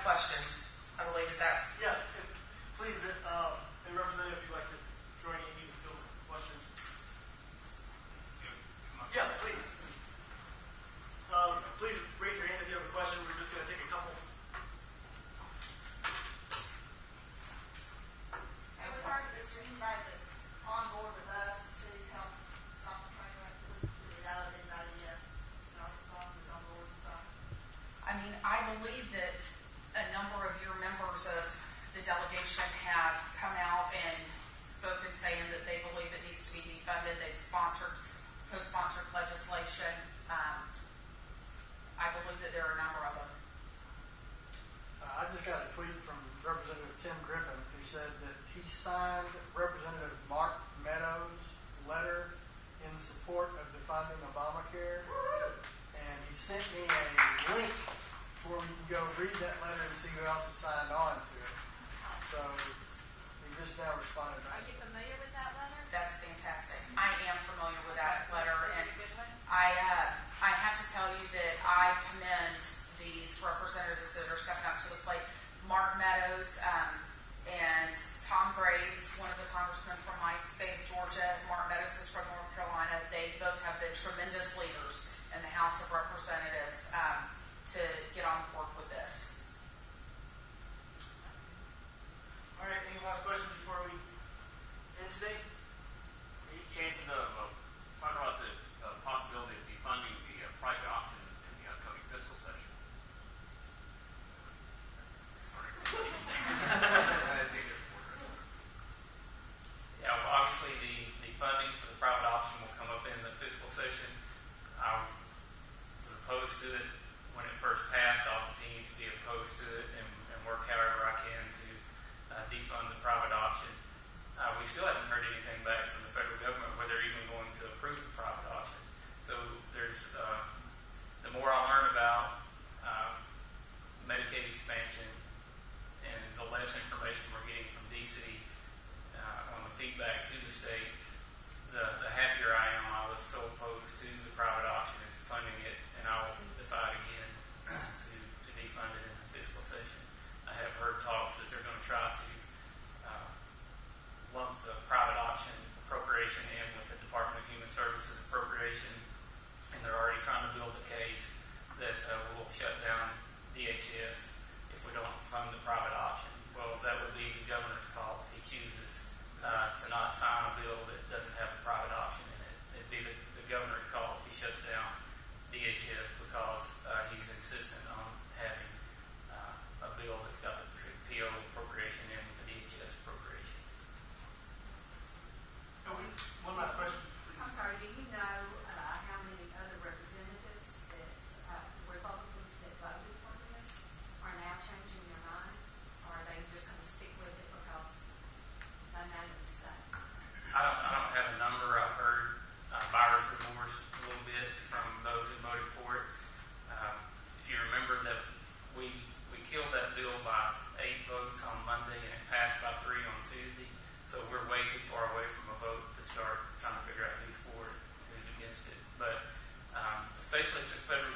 questions. I believe is that. Yeah, please, and Representative, if you'd like to join Amy to field questions. Yeah, please. Please raise your hand if you have a question. We're just going to take a couple. And with her, is there anybody that's on board with us to help stop the train wreck? Did it out of anybody yet in Arkansas who's on board to stop? I mean, I believe that a number of your members of the delegation have come out and spoken saying that they believe it needs to be defunded. They've co-sponsored legislation. I believe that there are a number of them. I just got a tweet from Representative Tim Griffin who said that he signed Representative Mark Meadows' letter in support of defunding Obamacare, and he sent me a link where we can go read that letter and see who else has signed on to it. So he just now responded back. Are you familiar with that letter? That's fantastic. I am familiar with that letter, and I have to tell you that I commend these representatives that are stepping up to the plate. Mark Meadows and Tom Graves, one of the congressmen from my state of Georgia. Mark Meadows is from North Carolina. They both have been tremendous leaders in the House of Representatives to get on board with this. All right, any last questions before we end today? Any chances of talking about the possibility of defunding the private option in the upcoming fiscal session? Yeah, well, obviously the funding for the private option will come up in the fiscal session. I was opposed to it when it first passed. I'll continue to be opposed to it and work however I can to defund the private option. We still haven't heard anything back from the federal government whether they're even going to approve the private option. So there's the more I learn about Medicaid expansion and the less information we're getting from DC on the feedback to the state, the happier I am. I was so opposed to the private option and to funding it, and I will decide again to defund it in the fiscal session. I have heard talks that they're going to try to lump the private option appropriation in with the Department of Human Services appropriation, and they're already trying to build a case that will shut down DHS if we don't fund the private option. Well, that would be the governor's call if he chooses to not sign a bill that doesn't have a private option in it. It'd be the governor's call if he shuts down DHS because he's insistent on having a bill that's got the PO appropriation in with the DHS appropriation. One last question, please. I'm sorry, do you know how many other representatives that Republicans that voted for this are now changing their minds? Or are they just going to stick with it because they know the state? I don't have a number. I've heard buyer's remorse a little bit from those who voted for it. If you remember that we killed that bill by 8 votes on Monday and it passed by 3 on Tuesday. So we're way too far away from a vote to start trying to figure out who's for it and who's against it. But especially if the federal